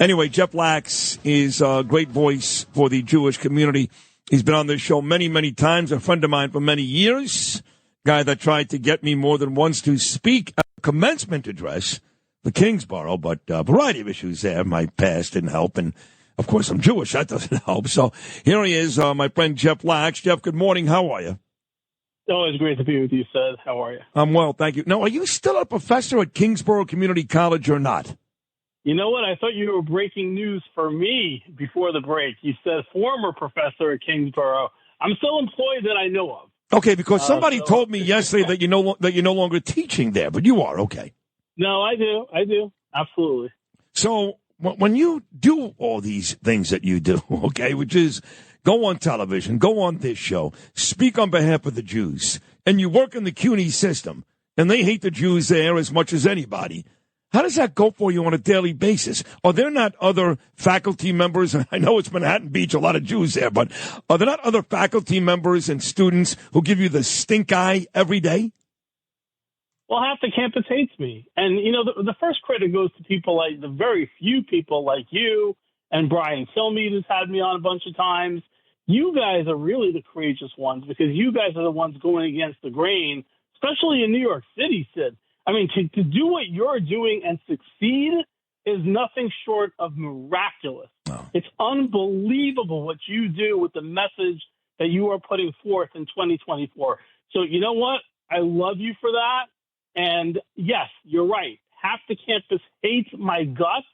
Anyway, Jeff Lax is a great voice for the Jewish community. He's been on this show many, many times, a friend of mine for many years, guy that tried to get me more than once to speak at a commencement address for Kingsborough, but a variety of issues there. My past didn't help, and, of course, I'm Jewish. That doesn't help. So here he is, my friend Jeff Lax. Jeff, good morning. How are you? Always great to be with you, Sid. How are you? I'm well, thank you. Now, are you still a professor at Kingsborough Community College or not? You know what? I thought you were breaking news for me before the break. You said former professor at Kingsborough. I'm still employed that I know of. Okay, because somebody told me yesterday that you're no longer teaching there, but you are. Okay. No, I do. Absolutely. So when you do all these things that you do, okay, which is go on television, go on this show, speak on behalf of the Jews, and you work in the CUNY system, and they hate the Jews there as much as anybody, how does that go for you on a daily basis? Are there not other faculty members? I know it's Manhattan Beach, a lot of Jews there, but are there not other faculty members and students who give you the stink eye every day? Well, half the campus hates me. And, you know, the first credit goes to people like the very few people like you and Brian Kilmeade, who's had me on a bunch of times. You guys are really the courageous ones because you guys are the ones going against the grain, especially in New York City, Sid. I mean, to do what you're doing and succeed is nothing short of miraculous. Oh. It's unbelievable what you do with the message that you are putting forth in 2024. So you know what? I love you for that. And yes, you're right. Half the campus hates my guts.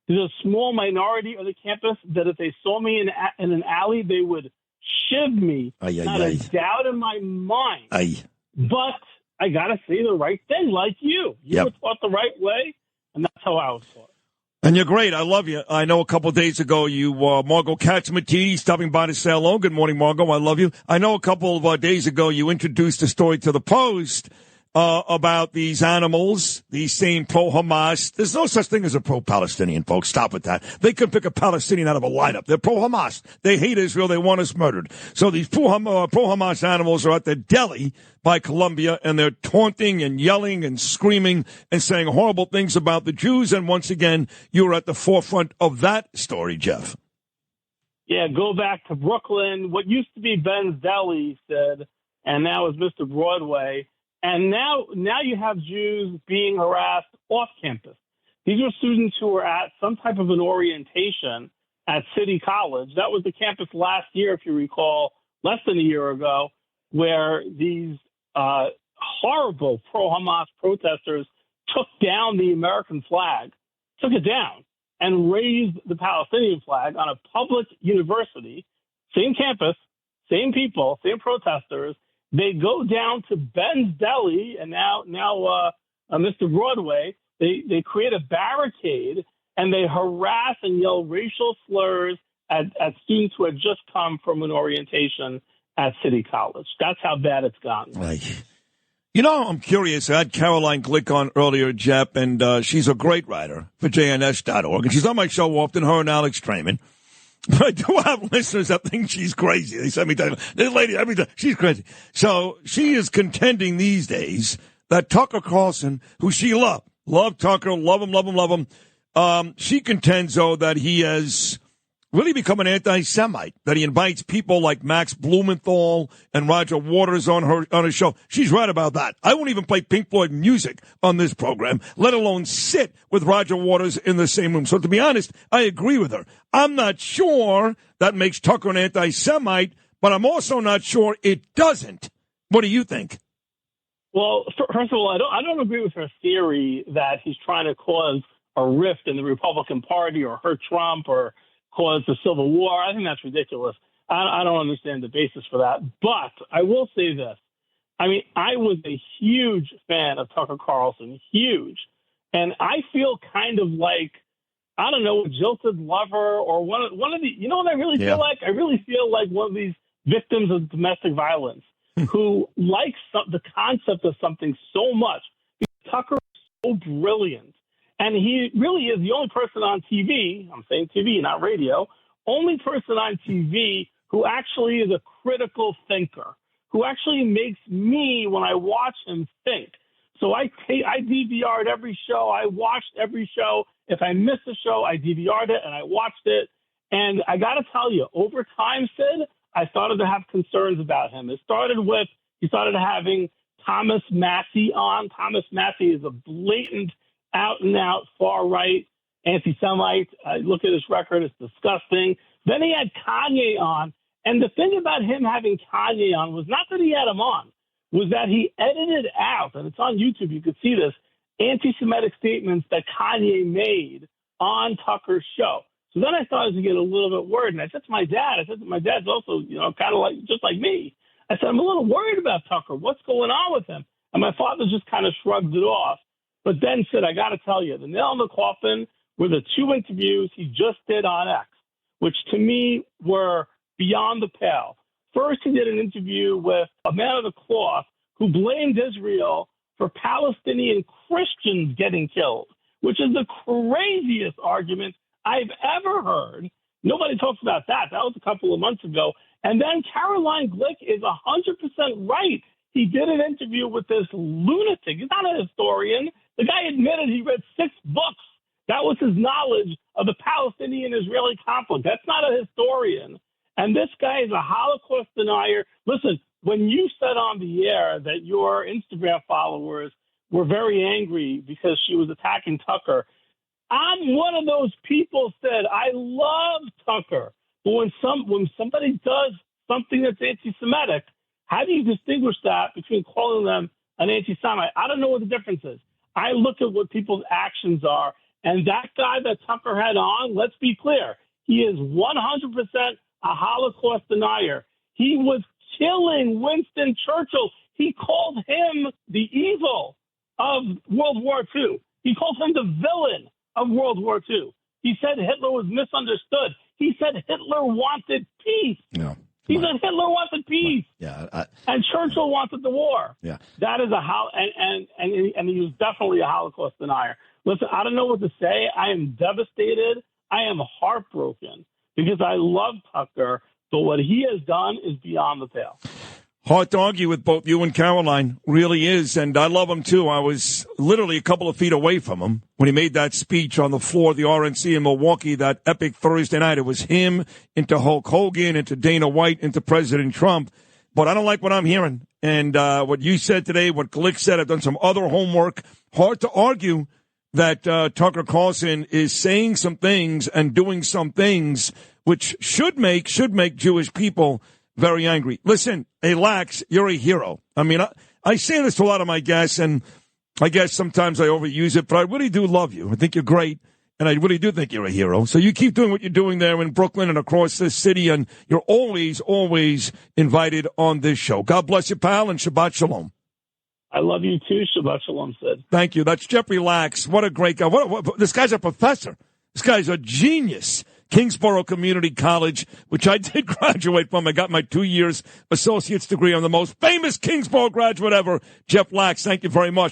There's a small minority of the campus that if they saw me in an alley, they would shiv me. Not a doubt in my mind. But I got to say the right thing, like you. You were taught the right way, and that's how I was taught. And you're great. I love you. I know a couple of days ago you, Margot Katz-Matidi, stopping by to say hello. Good morning, Margot. I love you. I know a couple of days ago you introduced a story to the Post about these animals, these same pro-Hamas. There's no such thing as a pro-Palestinian, folks. Stop with that. They could pick a Palestinian out of a lineup. They're pro-Hamas. They hate Israel. They want us murdered. So these pro-Hamas animals are at the deli by Columbia, and they're taunting and yelling and screaming and saying horrible things about the Jews. And once again, you're at the forefront of that story, Jeff. Yeah, go back to Brooklyn. What used to be Ben's Deli, said, and now is Mr. Broadway. And now you have Jews being harassed off campus. These are students who were at some type of an orientation at City College. That was the campus last year, if you recall, less than a year ago, where these horrible pro-Hamas protesters took down the American flag, took it down, and raised the Palestinian flag on a public university, same campus, same people, same protesters. They go down to Ben's Deli and now Mr. Broadway. They create a barricade and they harass and yell racial slurs at students who had just come from an orientation at City College. That's how bad it's gotten. Right. You know, I'm curious. I had Caroline Glick on earlier, Jeff, and she's a great writer for JNS.org. And she's on my show often, her and Alex Trayman. But I do have listeners that think she's crazy. They send me, this lady, every time, she's crazy. So she is contending these days that Tucker Carlson, who she loved Tucker, love him. She contends, though, that he has really become an anti-Semite, that he invites people like Max Blumenthal and Roger Waters on his show. She's right about that. I won't even play Pink Floyd music on this program, let alone sit with Roger Waters in the same room. So to be honest, I agree with her. I'm not sure that makes Tucker an anti-Semite, but I'm also not sure it doesn't. What do you think? Well, first of all, I don't agree with her theory that he's trying to cause a rift in the Republican Party or hurt Trump or cause the Civil War. I think that's ridiculous. I don't understand the basis for that. But I will say this. I mean, I was a huge fan of Tucker Carlson, huge. And I feel kind of like, I don't know, a jilted lover or one of the, you know what I really feel like? I really feel like one of these victims of domestic violence who likes the concept of something so much. Tucker is so brilliant. And he really is the only person on TV, I'm saying TV, not radio, only person on TV who actually is a critical thinker, who actually makes me, when I watch him, think. So I DVR'd every show. I watched every show. If I missed a show, I DVR'd it and I watched it. And I got to tell you, over time, Sid, I started to have concerns about him. It started with he started having Thomas Massey on. Thomas Massey is a blatant, out-and-out far-right anti-Semite. I look at his record. It's disgusting. Then he had Kanye on. And the thing about him having Kanye on was not that he had him on, was that he edited out, and it's on YouTube, you could see this, anti-Semitic statements that Kanye made on Tucker's show. So then I started to get a little bit worried, and I said to my dad, my dad's also, kind of like, just like me. I said, I'm a little worried about Tucker. What's going on with him? And my father just kind of shrugged it off, but then said, I got to tell you, the nail in the coffin were the two interviews he just did on X, which to me were beyond the pale. First, he did an interview with a man of the cloth who blamed Israel for Palestinian Christians getting killed, which is the craziest argument I've ever heard. Nobody talks about that. That was a couple of months ago. And then Caroline Glick is 100% right. He did an interview with this lunatic. He's not a historian. The guy admitted he read 6 books. That was his knowledge of the Palestinian-Israeli conflict. That's not a historian. And this guy is a Holocaust denier. Listen, when you said on the air that your Instagram followers were very angry because she was attacking Tucker, I'm one of those people said, I love Tucker. But when somebody does something that's anti-Semitic, how do you distinguish that between calling them an anti-Semite? I don't know what the difference is. I look at what people's actions are. And that guy that Tucker had on, let's be clear, he is 100% a Holocaust denier. He was killing Winston Churchill. He called him the evil of World War II. He called him the villain of World War II. He said Hitler was misunderstood. He said Hitler wanted peace. No. He said Hitler wanted peace. Yeah, and Churchill wanted the war. Yeah. That is and he was definitely a Holocaust denier. Listen, I don't know what to say. I am devastated. I am heartbroken because I love Tucker, but what he has done is beyond the pale. Hard to argue with both you and Caroline, really is, and I love him too. I was literally a couple of feet away from him when he made that speech on the floor of the RNC in Milwaukee that epic Thursday night. It was him into Hulk Hogan, into Dana White, into President Trump. But I don't like what I'm hearing. And what you said today, what Glick said, I've done some other homework. Hard to argue that Tucker Carlson is saying some things and doing some things which should make Jewish people very angry. Listen, hey, Lax, you're a hero. I mean, I say this to a lot of my guests, and I guess sometimes I overuse it, but I really do love you. I think you're great, and I really do think you're a hero. So you keep doing what you're doing there in Brooklyn and across this city, and you're always, always invited on this show. God bless you, pal, and Shabbat Shalom. I love you too, Shabbat Shalom, Sid. Thank you. That's Jeffrey Lax. What a great guy. This guy's a professor. This guy's a genius. Kingsborough Community College, which I did graduate from. I got my 2 years associate's degree. I'm the most famous Kingsborough graduate ever. Jeff Lax, thank you very much.